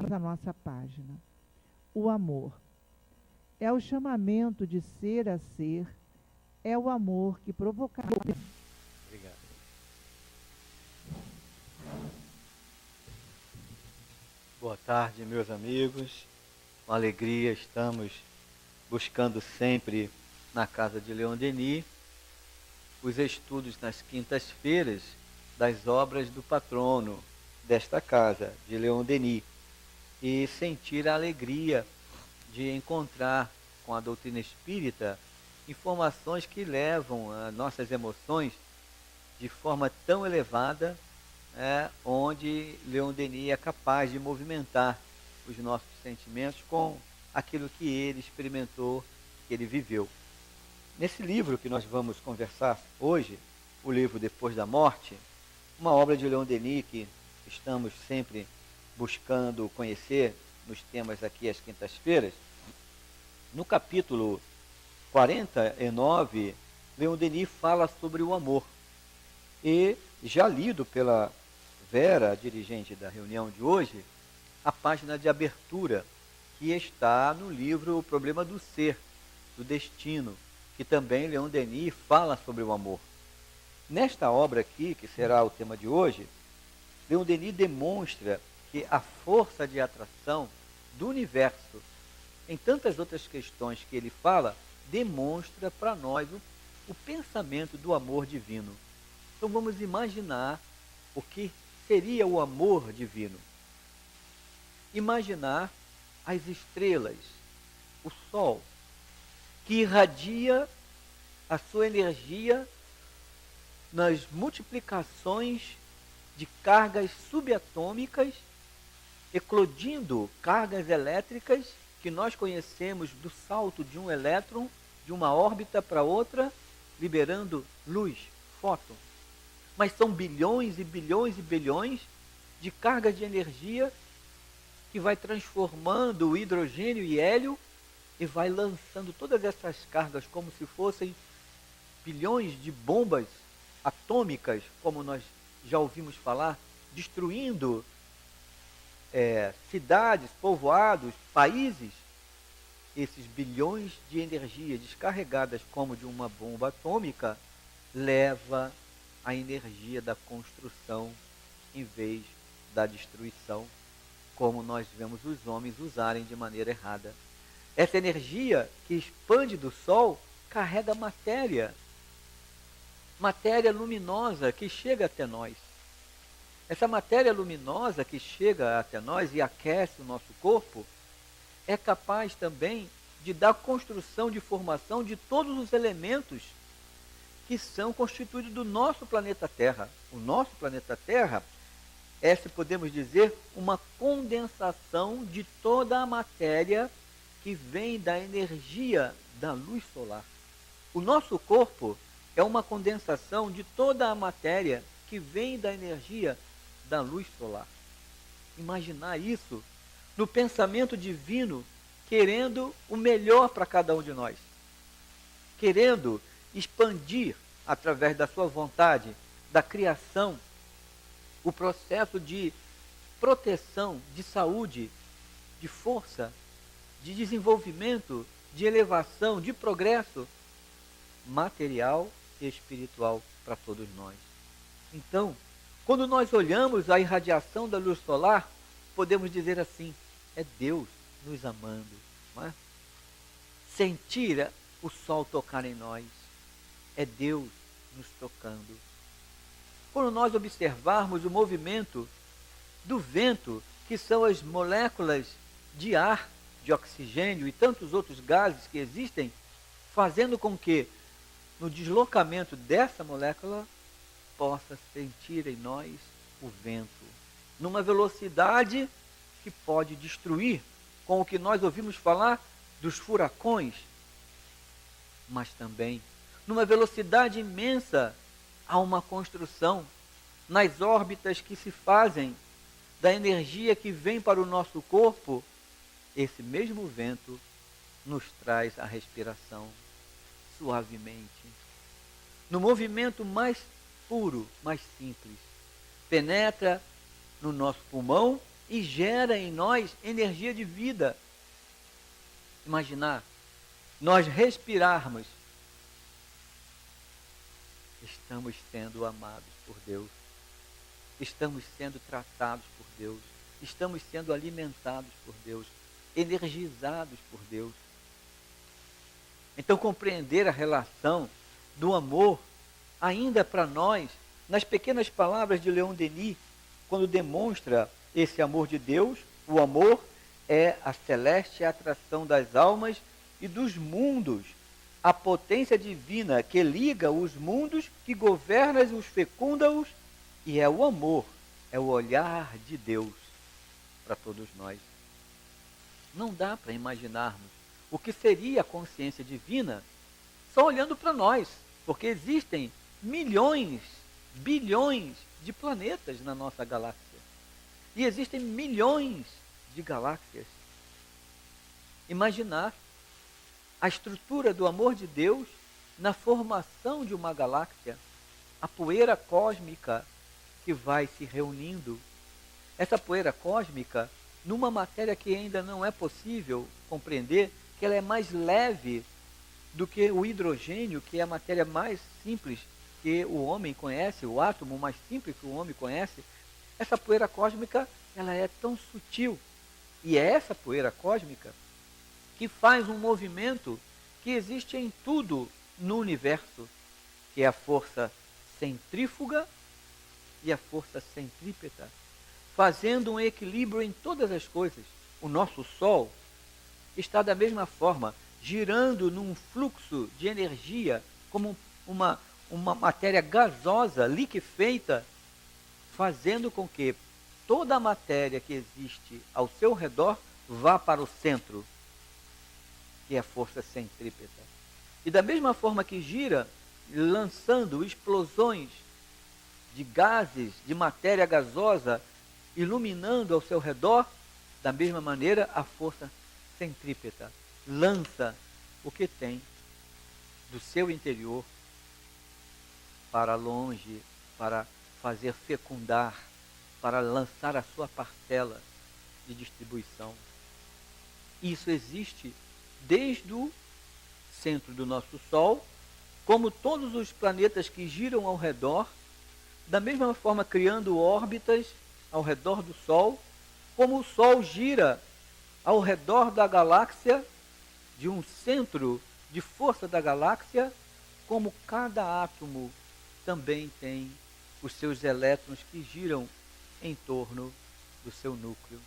na nossa página. O amor é o chamamento de ser a ser, é o amor que provocará. Obrigado. Boa tarde, meus amigos. Com alegria estamos buscando sempre na casa de Leon Denis os estudos nas quintas-feiras das obras do patrono desta casa, de Leon Denis, e sentir a alegria de encontrar com a doutrina espírita informações que levam as nossas emoções de forma tão elevada, onde Leon Denis é capaz de movimentar os nossos sentimentos com aquilo que ele experimentou, que ele viveu. Nesse livro que nós vamos conversar hoje, o livro Depois da Morte, uma obra de Leon Denis que estamos sempre buscando conhecer nos temas aqui às quintas-feiras, no capítulo 49, Leon Denis fala sobre o amor. E já lido pela Vera, dirigente da reunião de hoje, a página de abertura, que está no livro O Problema do Ser, do Destino, que também Leon Denis fala sobre o amor. Nesta obra aqui, que será o tema de hoje, Leon Denis demonstra que a força de atração do universo, em tantas outras questões que ele fala, demonstra para nós o pensamento do amor divino. Então vamos imaginar o que seria o amor divino. Imaginar as estrelas, o Sol, que irradia a sua energia nas multiplicações de cargas subatômicas, eclodindo cargas elétricas que nós conhecemos do salto de um elétron de uma órbita para outra, liberando luz, fóton. Mas são bilhões e bilhões e bilhões de cargas de energia que vai transformando o hidrogênio e hélio e vai lançando todas essas cargas como se fossem bilhões de bombas atômicas, como nós já ouvimos falar, destruindo cidades, povoados, países. Esses bilhões de energia descarregadas como de uma bomba atômica leva a energia da construção em vez da destruição, como nós vemos os homens usarem de maneira errada. Essa energia que expande do Sol carrega matéria luminosa que chega até nós. Essa matéria luminosa que chega até nós e aquece o nosso corpo é capaz também de dar construção de formação de todos os elementos que são constituídos do nosso planeta Terra. O nosso planeta Terra é, se podemos dizer, uma condensação de toda a matéria que vem da energia da luz solar. O nosso corpo é uma condensação de toda a matéria que vem da energia da luz solar. Imaginar isso no pensamento divino, querendo o melhor para cada um de nós, querendo expandir através da sua vontade, da criação, o processo de proteção, de saúde, de força, de desenvolvimento, de elevação, de progresso material e espiritual para todos nós. Então, quando nós olhamos a irradiação da luz solar, podemos dizer assim, é Deus nos amando, não é? Sentir o sol tocar em nós, é Deus nos tocando. Quando nós observarmos o movimento do vento, que são as moléculas de ar, de oxigênio e tantos outros gases que existem, fazendo com que no deslocamento dessa molécula possa sentir em nós o vento, numa velocidade que pode destruir, com o que nós ouvimos falar dos furacões, mas também numa velocidade imensa há uma construção nas órbitas que se fazem da energia que vem para o nosso corpo. Esse mesmo vento nos traz a respiração suavemente, no movimento mais puro, mais simples. Penetra no nosso pulmão e gera em nós energia de vida. Imaginar, nós respirarmos, estamos sendo amados por Deus, estamos sendo tratados por Deus, estamos sendo alimentados por Deus, energizados por Deus. Então, compreender a relação do amor, ainda para nós, nas pequenas palavras de Leon Denis, quando demonstra esse amor de Deus, o amor é a celeste atração das almas e dos mundos, a potência divina que liga os mundos, que governa e os fecunda-os, e é o amor, é o olhar de Deus para todos nós. Não dá para imaginarmos o que seria a consciência divina só olhando para nós, porque existem milhões, bilhões de planetas na nossa galáxia. E existem milhões de galáxias. Imaginar a estrutura do amor de Deus na formação de uma galáxia, a poeira cósmica que vai se reunindo. Essa poeira cósmica, numa matéria que ainda não é possível compreender, que ela é mais leve do que o hidrogênio, que é a matéria mais simples que o homem conhece, o átomo mais simples que o homem conhece. Essa poeira cósmica, ela é tão sutil. E é essa poeira cósmica que faz um movimento que existe em tudo no universo, que é a força centrífuga e a força centrípeta, fazendo um equilíbrio em todas as coisas. O nosso Sol está da mesma forma, girando num fluxo de energia, como uma matéria gasosa, liquefeita, fazendo com que toda a matéria que existe ao seu redor vá para o centro, que é a força centrípeta. E da mesma forma que gira, lançando explosões de gases, de matéria gasosa, iluminando ao seu redor, da mesma maneira a força centrípeta lança o que tem do seu interior para longe, para fazer fecundar, para lançar a sua parcela de distribuição. Isso existe desde o centro do nosso Sol, como todos os planetas que giram ao redor, da mesma forma criando órbitas ao redor do Sol, como o Sol gira ao redor da galáxia, de um centro de força da galáxia, como cada átomo também tem os seus elétrons que giram em torno do seu núcleo.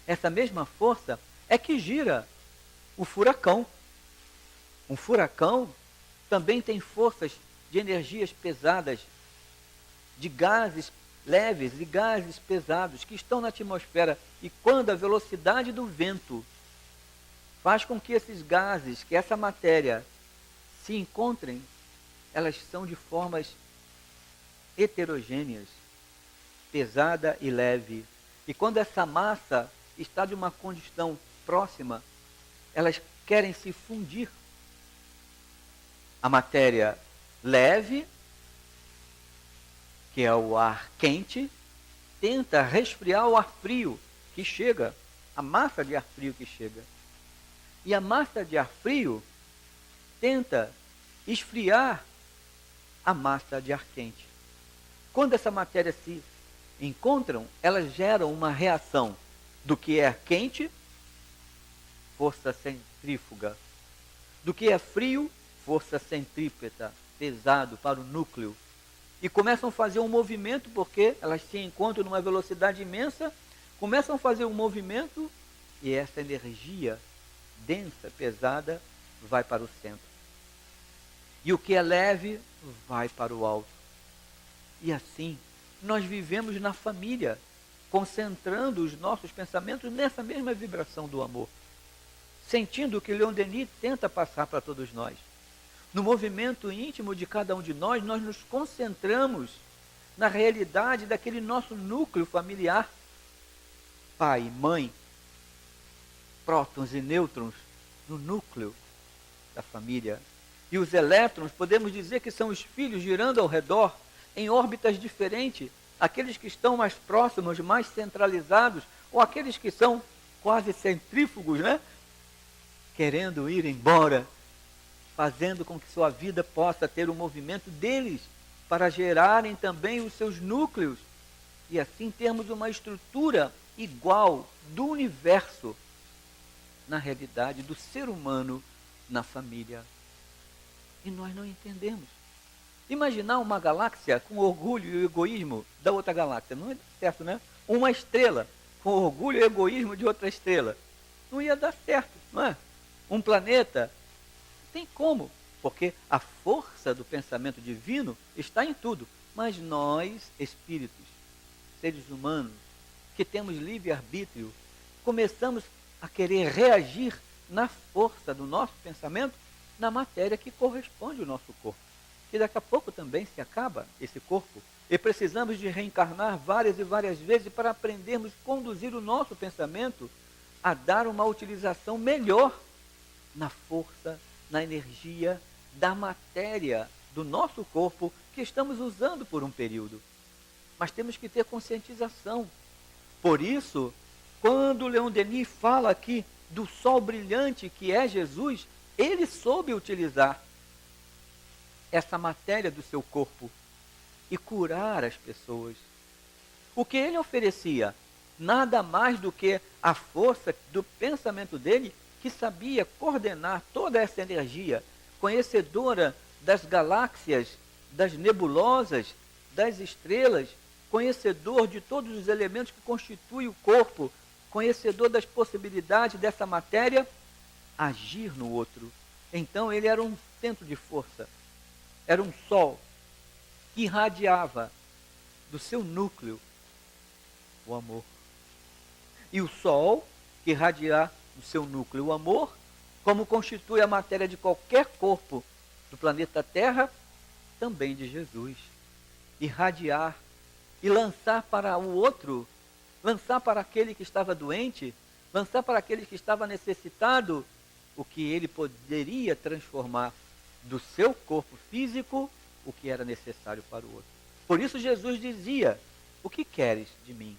Essa mesma força é que gira o furacão. Um furacão também tem forças de energias pesadas, de gases leves e gases pesados que estão na atmosfera. E quando a velocidade do vento faz com que esses gases, que essa matéria se encontrem, elas são de formas heterogêneas, pesada e leve. E quando essa massa está de uma condição próxima, elas querem se fundir. A matéria leve, que é o ar quente, tenta resfriar o ar frio que chega, a massa de ar frio que chega. E a massa de ar frio tenta esfriar a massa de ar quente. Quando essa matéria se encontram, elas geram uma reação do que é quente, força centrífuga, do que é frio, força centrípeta, pesado para o núcleo. E começam a fazer um movimento, porque elas se encontram numa velocidade imensa, começam a fazer um movimento e essa energia densa, pesada, vai para o centro. E o que é leve vai para o alto. E assim, nós vivemos na família, concentrando os nossos pensamentos nessa mesma vibração do amor, sentindo o que Leon Denis tenta passar para todos nós. No movimento íntimo de cada um de nós, nós nos concentramos na realidade daquele nosso núcleo familiar. Pai, mãe, prótons e nêutrons no núcleo da família. E os elétrons, podemos dizer que são os filhos girando ao redor, em órbitas diferentes, aqueles que estão mais próximos, mais centralizados, ou aqueles que são quase centrífugos, né? Querendo ir embora, fazendo com que sua vida possa ter o movimento deles, para gerarem também os seus núcleos, e assim termos uma estrutura igual do universo, na realidade, do ser humano na família. E nós não entendemos. Imaginar uma galáxia com orgulho e egoísmo da outra galáxia, não é certo, né? Uma estrela com orgulho e egoísmo de outra estrela, não ia dar certo, não é? Um planeta, não tem como, porque a força do pensamento divino está em tudo, mas nós, espíritos, seres humanos, que temos livre-arbítrio, começamos a querer reagir na força do nosso pensamento, na matéria que corresponde ao nosso corpo. E daqui a pouco também se acaba esse corpo. E precisamos de reencarnar várias e várias vezes para aprendermos a conduzir o nosso pensamento a dar uma utilização melhor na força, na energia da matéria do nosso corpo que estamos usando por um período. Mas temos que ter conscientização. Por isso, quando Leon Denis fala aqui do sol brilhante que é Jesus, ele soube utilizar essa matéria do seu corpo e curar as pessoas. O que ele oferecia? Nada mais do que a força do pensamento dele, que sabia coordenar toda essa energia, conhecedora das galáxias, das nebulosas, das estrelas, conhecedor de todos os elementos que constituem o corpo, conhecedor das possibilidades dessa matéria agir no outro. Então ele era um centro de força, era um sol que irradiava do seu núcleo o amor. E o sol que irradiar do seu núcleo o amor, como constitui a matéria de qualquer corpo do planeta Terra, também de Jesus. Irradiar e lançar para o outro, lançar para aquele que estava doente, lançar para aquele que estava necessitado, o que ele poderia transformar do seu corpo físico, o que era necessário para o outro. Por isso Jesus dizia: o que queres de mim?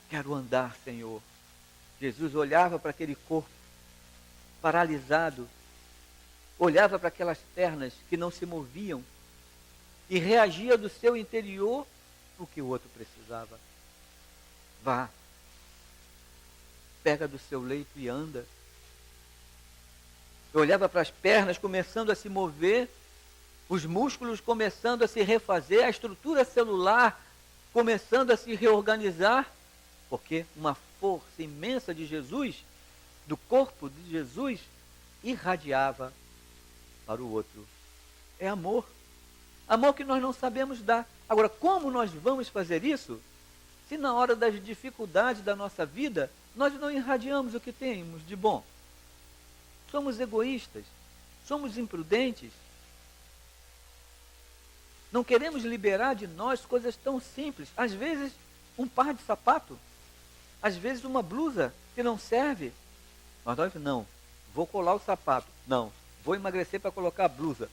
Quero andar, Senhor. Jesus olhava para aquele corpo paralisado, olhava para aquelas pernas que não se moviam e reagia do seu interior o que o outro precisava. Vá, pega do seu leito e anda. Eu olhava para as pernas começando a se mover, os músculos começando a se refazer, a estrutura celular começando a se reorganizar, porque uma força imensa de Jesus, do corpo de Jesus, irradiava para o outro. É amor. Amor que nós não sabemos dar. Agora, como nós vamos fazer isso, se na hora das dificuldades da nossa vida, nós não irradiamos o que temos de bom? Somos egoístas, somos imprudentes. Não queremos liberar de nós coisas tão simples. Às vezes, um par de sapato. Às vezes, uma blusa que não serve. Mas nós não, vou colar o sapato. Não, vou emagrecer para colocar a blusa.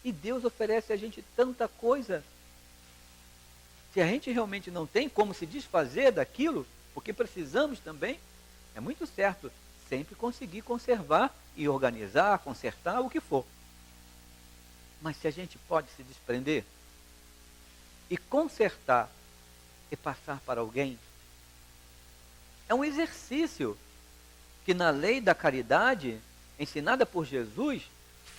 E Deus oferece a gente tanta coisa. Se a gente realmente não tem como se desfazer daquilo, porque precisamos também, é muito certo, sempre conseguir conservar e organizar, consertar, o que for. Mas se a gente pode se desprender e consertar e passar para alguém, é um exercício que na lei da caridade, ensinada por Jesus,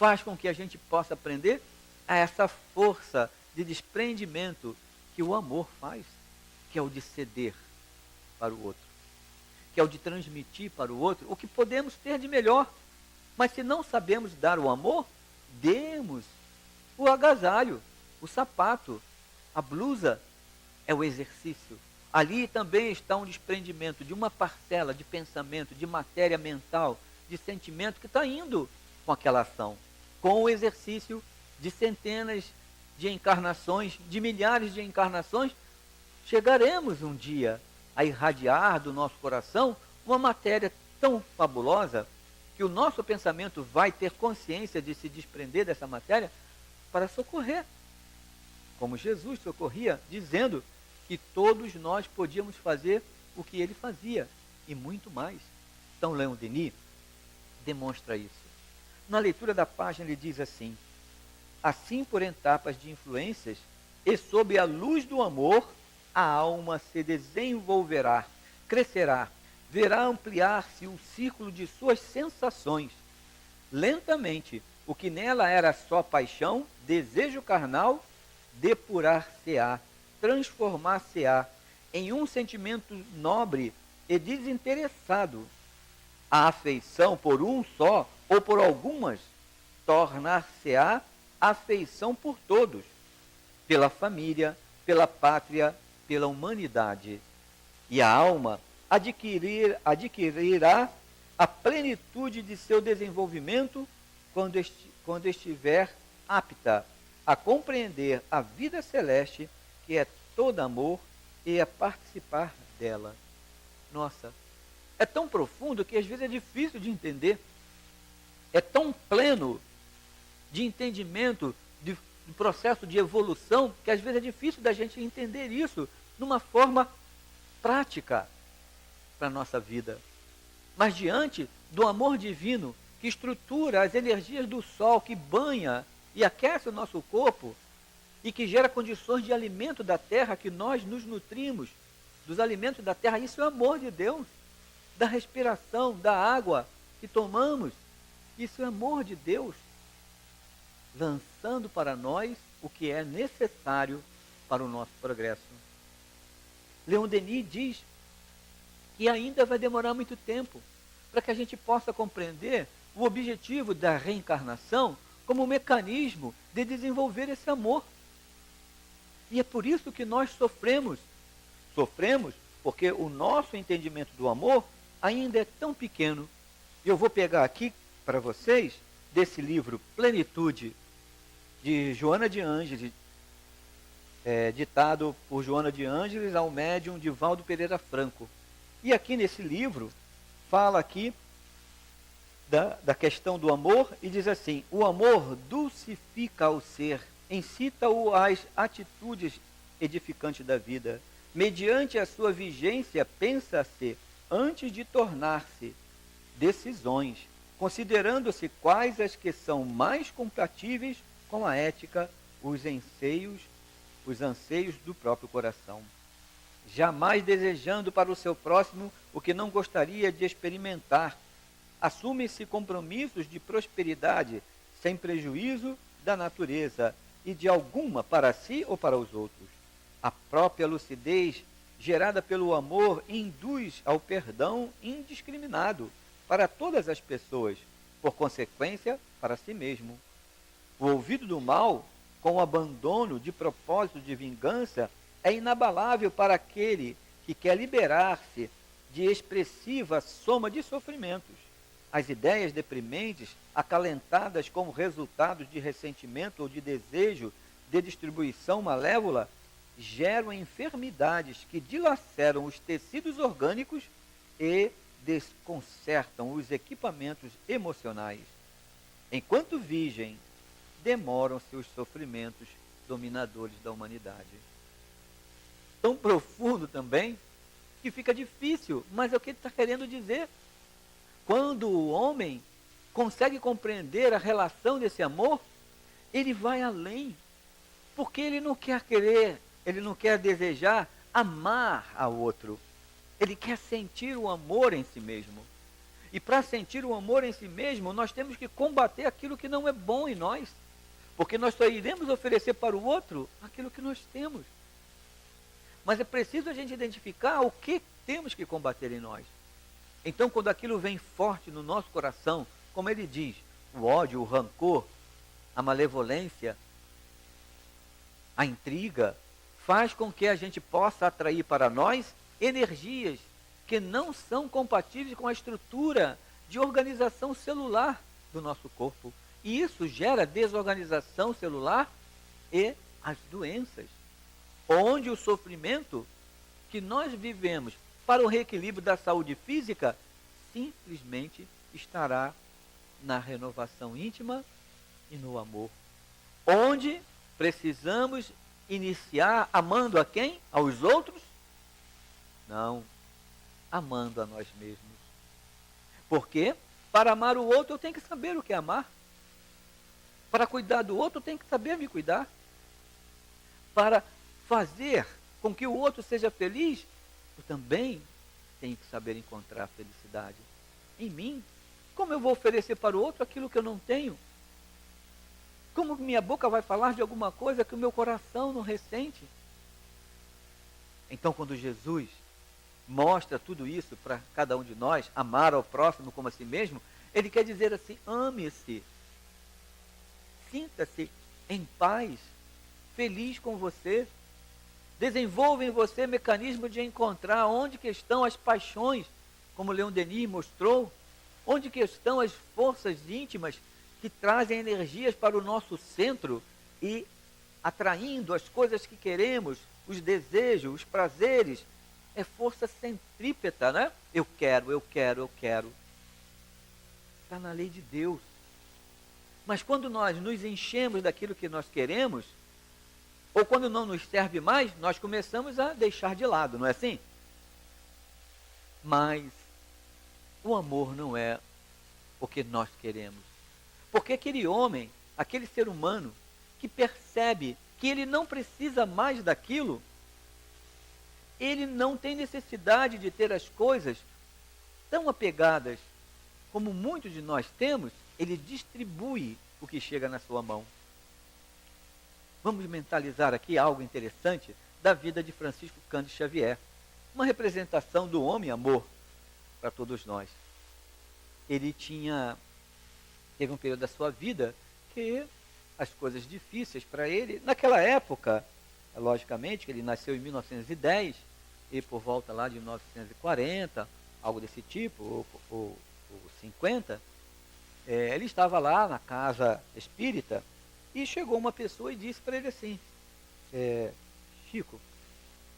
faz com que a gente possa aprender a essa força de desprendimento que o amor faz, que é o de ceder para o outro, que é o de transmitir para o outro o que podemos ter de melhor. Mas se não sabemos dar o amor, demos o agasalho, o sapato, a blusa, é o exercício. Ali também está um desprendimento de uma parcela de pensamento, de matéria mental, de sentimento que está indo com aquela ação, com o exercício de centenas de encarnações, de milhares de encarnações, chegaremos um dia a irradiar do nosso coração uma matéria tão fabulosa que o nosso pensamento vai ter consciência de se desprender dessa matéria para socorrer como Jesus socorria, dizendo que todos nós podíamos fazer o que ele fazia e muito mais. Então, Leon Denis demonstra isso. Na leitura da página ele diz assim: assim por etapas de influências e sob a luz do amor, a alma se desenvolverá, crescerá, verá ampliar-se o círculo de suas sensações. Lentamente, o que nela era só paixão, desejo carnal, depurar-se-á, transformar-se-á em um sentimento nobre e desinteressado. A afeição por um só ou por algumas tornar-se-á afeição por todos, pela família, pela pátria, pela humanidade. E a alma adquirirá a plenitude de seu desenvolvimento quando estiver apta a compreender a vida celeste, que é todo amor, e a participar dela. Nossa, é tão profundo que às vezes é difícil de entender. É tão pleno de entendimento do processo de evolução que às vezes é difícil da gente entender isso numa forma prática para a nossa vida. Mas diante do amor divino que estrutura as energias do sol, que banha e aquece o nosso corpo e que gera condições de alimento da terra, que nós nos nutrimos dos alimentos da terra, isso é o amor de Deus, da respiração, da água que tomamos, isso é amor de Deus, lançando para nós o que é necessário para o nosso progresso. Leon Denis diz que ainda vai demorar muito tempo para que a gente possa compreender o objetivo da reencarnação como um mecanismo de desenvolver esse amor. E é por isso que nós sofremos. Sofremos porque o nosso entendimento do amor ainda é tão pequeno. E eu vou pegar aqui para vocês, desse livro Plenitude, de Joana de Ângeles, ditado por Joana de Ângeles ao médium Divaldo Pereira Franco. E aqui nesse livro, fala aqui da questão do amor e diz assim: o amor dulcifica o ser, incita-o às atitudes edificantes da vida. Mediante a sua vigência, pensa-se antes de tornar-se decisões, considerando-se quais as que são mais compatíveis com a ética, os anseios do próprio coração. Jamais desejando para o seu próximo o que não gostaria de experimentar. Assume-se compromissos de prosperidade, sem prejuízo da natureza e de alguma para si ou para os outros. A própria lucidez, gerada pelo amor, induz ao perdão indiscriminado para todas as pessoas, por consequência, para si mesmo. O ouvido do mal, com o abandono de propósito de vingança, é inabalável para aquele que quer liberar-se de expressiva soma de sofrimentos. As ideias deprimentes, acalentadas como resultados de ressentimento ou de desejo de distribuição malévola, geram enfermidades que dilaceram os tecidos orgânicos e desconcertam os equipamentos emocionais. Enquanto vigem, demoram-se os sofrimentos dominadores da humanidade. Tão profundo também, que fica difícil, mas é o que ele está querendo dizer. Quando o homem consegue compreender a relação desse amor, ele vai além, porque ele não quer querer, ele não quer desejar amar ao outro, ele quer sentir o amor em si mesmo. E para sentir o amor em si mesmo, nós temos que combater aquilo que não é bom em nós, porque nós só iremos oferecer para o outro aquilo que nós temos. Mas é preciso a gente identificar o que temos que combater em nós. Então, quando aquilo vem forte no nosso coração, como ele diz, o ódio, o rancor, a malevolência, a intriga, faz com que a gente possa atrair para nós energias que não são compatíveis com a estrutura de organização celular do nosso corpo. E isso gera desorganização celular e as doenças, onde o sofrimento que nós vivemos para o reequilíbrio da saúde física simplesmente estará na renovação íntima e no amor, onde precisamos iniciar amando a quem? Aos outros? Não, amando a nós mesmos. Por quê? Para amar o outro eu tenho que saber o que é amar. Para cuidar do outro eu tenho que saber me cuidar. Para fazer com que o outro seja feliz, eu também tenho que saber encontrar a felicidade em mim. Como eu vou oferecer para o outro aquilo que eu não tenho? Como minha boca vai falar de alguma coisa que o meu coração não ressente? Então, quando Jesus mostra tudo isso para cada um de nós, amar ao próximo como a si mesmo, ele quer dizer assim: ame-se, sinta-se em paz, feliz com você, desenvolva em você mecanismo de encontrar onde que estão as paixões, como Leon Denis mostrou, onde que estão as forças íntimas que trazem energias para o nosso centro e atraindo as coisas que queremos, os desejos, os prazeres. É força centrípeta, né? Eu quero, eu quero, eu quero. Está na lei de Deus. Mas quando nós nos enchemos daquilo que nós queremos, ou quando não nos serve mais, nós começamos a deixar de lado, não é assim? Mas o amor não é o que nós queremos. Porque aquele homem, aquele ser humano, que percebe que ele não precisa mais daquilo, ele não tem necessidade de ter as coisas tão apegadas como muitos de nós temos, ele distribui o que chega na sua mão. Vamos mentalizar aqui algo interessante da vida de Francisco Cândido Xavier, uma representação do homem amor para todos nós. Ele teve um período da sua vida que as coisas difíceis para ele, naquela época, logicamente, que ele nasceu em 1910, e por volta lá de 1940, algo desse tipo, ou 50, ele estava lá na casa espírita, e chegou uma pessoa e disse para ele assim: Chico,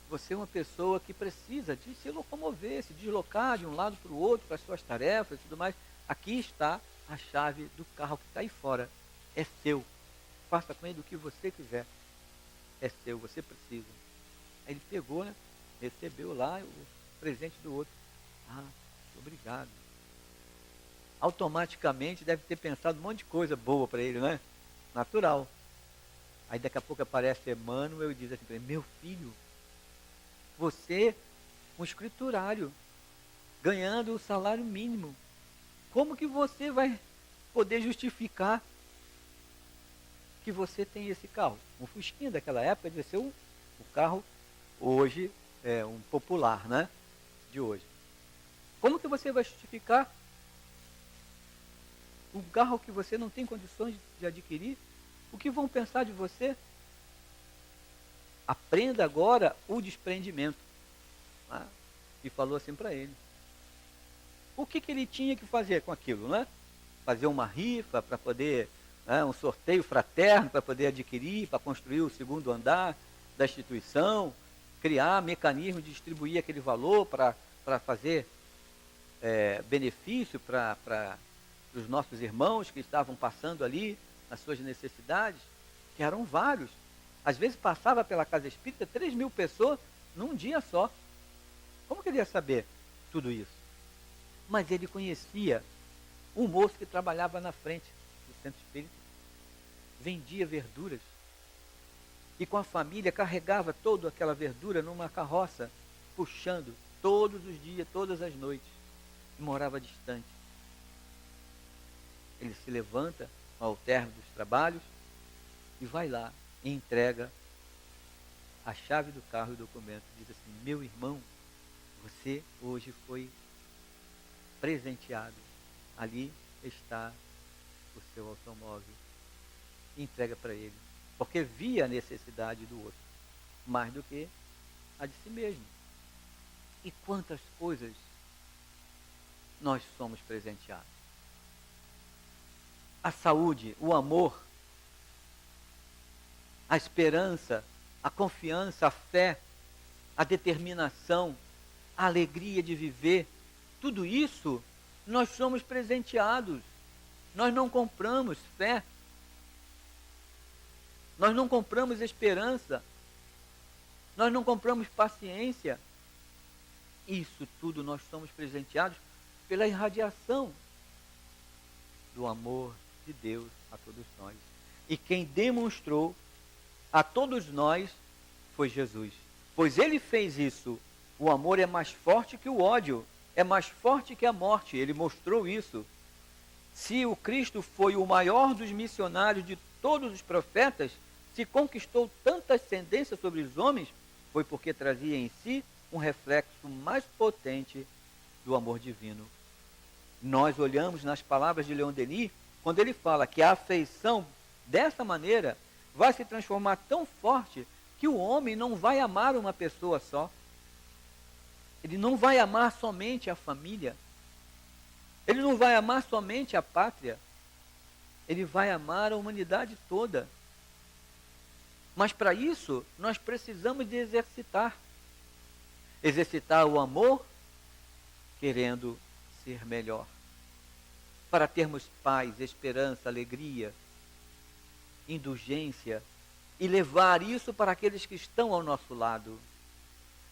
você é uma pessoa que precisa de se locomover, se deslocar de um lado para o outro, para as suas tarefas e tudo mais. Aqui está a chave do carro que está aí fora. É seu. Faça com ele o que você quiser. É seu, você precisa. Aí ele pegou, né? Recebeu lá o presente do outro. Obrigado. Automaticamente deve ter pensado um monte de coisa boa para ele, né? Natural. Aí daqui a pouco aparece Emmanuel e diz assim para ele: meu filho, você, um escriturário, ganhando o salário mínimo, como que você vai poder justificar que você tem esse carro? Um Fusquinha daquela época devia ser o carro hoje, um popular, né? De hoje. Como que você vai justificar um carro que você não tem condições de adquirir? O que vão pensar de você? Aprenda agora o desprendimento. E falou assim para ele. O que ele tinha que fazer com aquilo, né? Fazer uma rifa para poder, um sorteio fraterno para poder adquirir, para construir o segundo andar da instituição, criar mecanismo de distribuir aquele valor para fazer benefício para os nossos irmãos que estavam passando ali as suas necessidades, que eram vários. Às vezes passava pela casa espírita 3.000 pessoas num dia só. Como que ele ia saber tudo isso? Mas ele conhecia um moço que trabalhava na frente do centro espírita, vendia verduras, e com a família carregava toda aquela verdura numa carroça, puxando todos os dias, todas as noites, e morava distante. Ele se levanta ao término dos trabalhos e vai lá e entrega a chave do carro e o documento. Diz assim: meu irmão, você hoje foi presenteado. Ali está o seu automóvel. E entrega para ele. Porque via a necessidade do outro, mais do que a de si mesmo. E quantas coisas nós somos presenteados. A saúde, o amor, a esperança, a confiança, a fé, a determinação, a alegria de viver, tudo isso nós somos presenteados. Nós não compramos fé, nós não compramos esperança, nós não compramos paciência. Isso tudo nós somos presenteados pela irradiação do amor de Deus a todos nós. E quem demonstrou a todos nós foi Jesus. Pois ele fez isso. O amor é mais forte que o ódio, é mais forte que a morte. Ele mostrou isso. Se o Cristo foi o maior dos missionários de todos os profetas, se conquistou tanta ascendência sobre os homens, foi porque trazia em si um reflexo mais potente do amor divino. Nós olhamos nas palavras de Leon Denis, quando ele fala que a afeição dessa maneira vai se transformar tão forte que o homem não vai amar uma pessoa só. Ele não vai amar somente a família. Ele não vai amar somente a pátria. Ele vai amar a humanidade toda. Mas para isso, nós precisamos de exercitar. Exercitar o amor, querendo ser melhor. Para termos paz, esperança, alegria, indulgência, e levar isso para aqueles que estão ao nosso lado.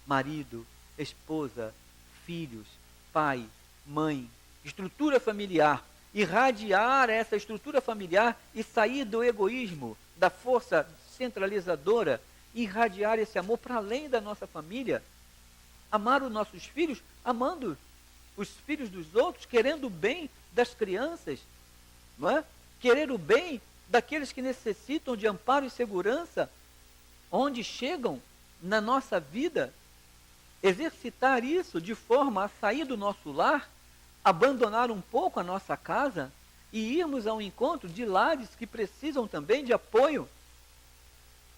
Marido, esposa, filhos, pai, mãe, estrutura familiar. Irradiar essa estrutura familiar e sair do egoísmo, da força centralizadora, irradiar esse amor para além da nossa família. Amar os nossos filhos, amando os filhos dos outros, querendo o bem das crianças, não é? Querer o bem daqueles que necessitam de amparo e segurança, onde chegam na nossa vida. Exercitar isso de forma a sair do nosso lar, abandonar um pouco a nossa casa e irmos ao encontro de lares que precisam também de apoio,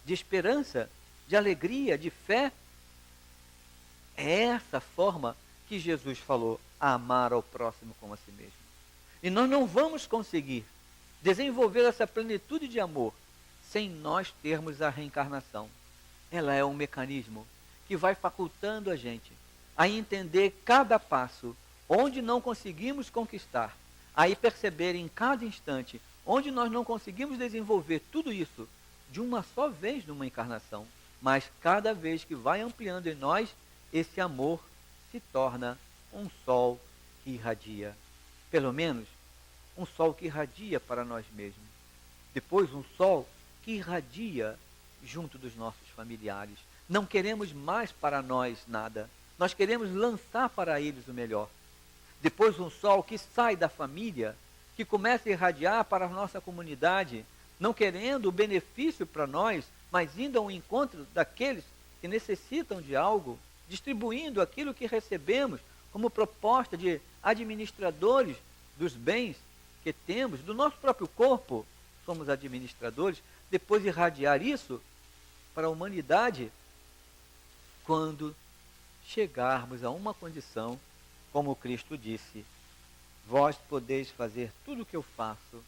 de esperança, de alegria, de fé. É essa forma que Jesus falou, a amar ao próximo como a si mesmo. E nós não vamos conseguir desenvolver essa plenitude de amor sem nós termos a reencarnação. Ela é um mecanismo que vai facultando a gente a entender cada passo onde não conseguimos conquistar, aí perceber em cada instante onde nós não conseguimos desenvolver tudo isso de uma só vez numa encarnação, mas cada vez que vai ampliando em nós, esse amor se torna um sol que irradia. Pelo menos, um sol que irradia para nós mesmos. Depois, um sol que irradia junto dos nossos familiares. Não queremos mais para nós nada. Nós queremos lançar para eles o melhor. Depois, um sol que sai da família, que começa a irradiar para a nossa comunidade, não querendo o benefício para nós, mas indo ao encontro daqueles que necessitam de algo, distribuindo aquilo que recebemos como proposta de administradores dos bens que temos, do nosso próprio corpo, somos administradores, depois irradiar isso para a humanidade quando chegarmos a uma condição, como Cristo disse, vós podeis fazer tudo o que eu faço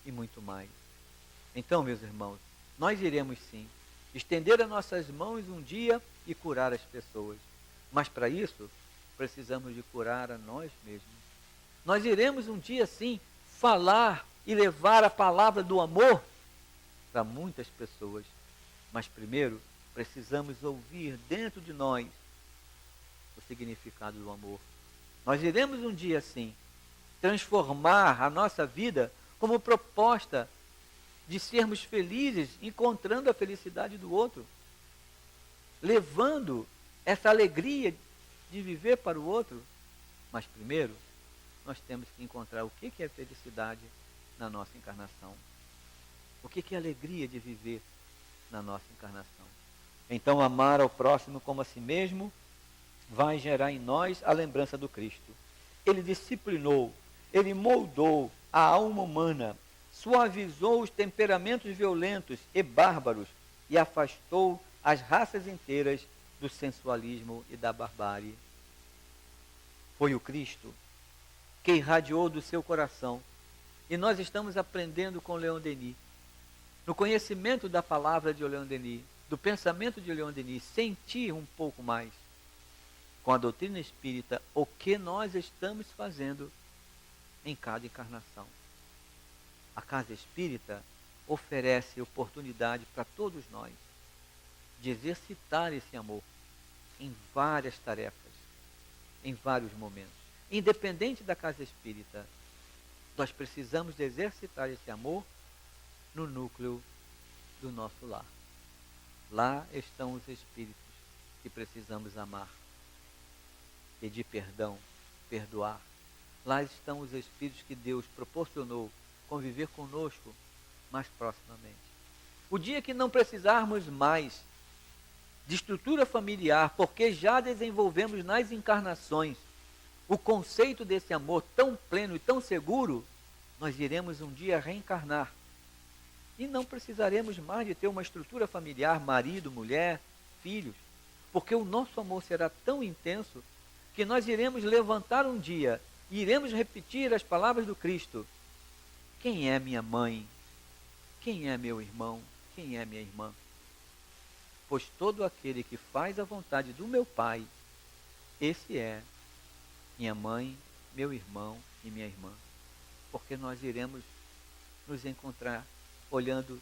e muito mais. Então, meus irmãos, nós iremos sim estender as nossas mãos um dia e curar as pessoas. Mas para isso, precisamos de curar a nós mesmos. Nós iremos um dia sim falar e levar a palavra do amor para muitas pessoas. Mas primeiro, precisamos ouvir dentro de nós o significado do amor. Nós iremos um dia sim transformar a nossa vida como proposta de sermos felizes, encontrando a felicidade do outro, levando essa alegria de viver para o outro. Mas primeiro, nós temos que encontrar o que é felicidade na nossa encarnação. O que é alegria de viver na nossa encarnação. Então, amar ao próximo como a si mesmo vai gerar em nós a lembrança do Cristo. Ele disciplinou, ele moldou a alma humana, suavizou os temperamentos violentos e bárbaros e afastou as raças inteiras do sensualismo e da barbárie. Foi o Cristo que irradiou do seu coração. E nós estamos aprendendo com Leon Denis, no conhecimento da palavra de Leon Denis, do pensamento de Leon Denis, sentir um pouco mais com a doutrina espírita o que nós estamos fazendo em cada encarnação. A casa espírita oferece oportunidade para todos nós de exercitar esse amor em várias tarefas, em vários momentos. Independente da casa espírita, nós precisamos de exercitar esse amor no núcleo do nosso lar. Lá estão os espíritos que precisamos amar, pedir perdão, perdoar. Lá estão os espíritos que Deus proporcionou conviver conosco mais proximamente. O dia que não precisarmos mais de estrutura familiar, porque já desenvolvemos nas encarnações o conceito desse amor tão pleno e tão seguro, nós iremos um dia reencarnar. E não precisaremos mais de ter uma estrutura familiar, marido, mulher, filhos, porque o nosso amor será tão intenso que nós iremos levantar um dia e iremos repetir as palavras do Cristo: quem é minha mãe? Quem é meu irmão? Quem é minha irmã? Pois todo aquele que faz a vontade do meu Pai, esse é minha mãe, meu irmão e minha irmã. Porque nós iremos nos encontrar olhando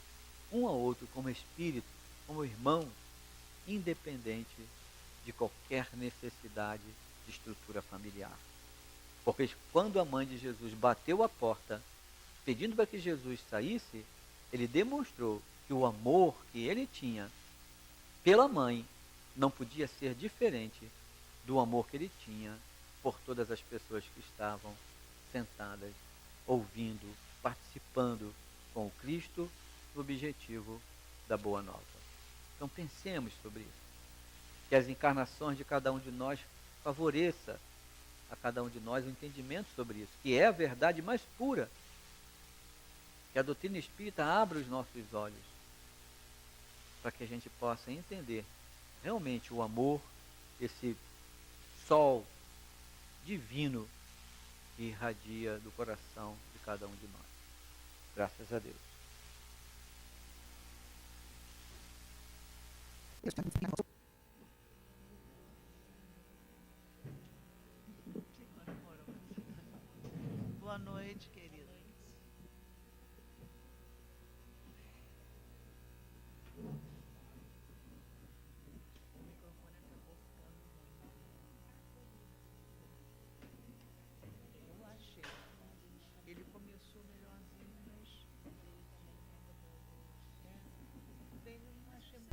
um ao outro como espírito, como irmão, independente de qualquer necessidade de estrutura familiar. Porque quando a mãe de Jesus bateu a porta, pedindo para que Jesus saísse, ele demonstrou que o amor que ele tinha pela mãe não podia ser diferente do amor que ele tinha por todas as pessoas que estavam sentadas, ouvindo, participando com o Cristo no objetivo da Boa Nova. Então pensemos sobre isso. Que as encarnações de cada um de nós favoreça a cada um de nós o entendimento sobre isso, que é a verdade mais pura. Que a doutrina espírita abra os nossos olhos para que a gente possa entender realmente o amor, esse sol divino que irradia do coração de cada um de nós. Graças a Deus.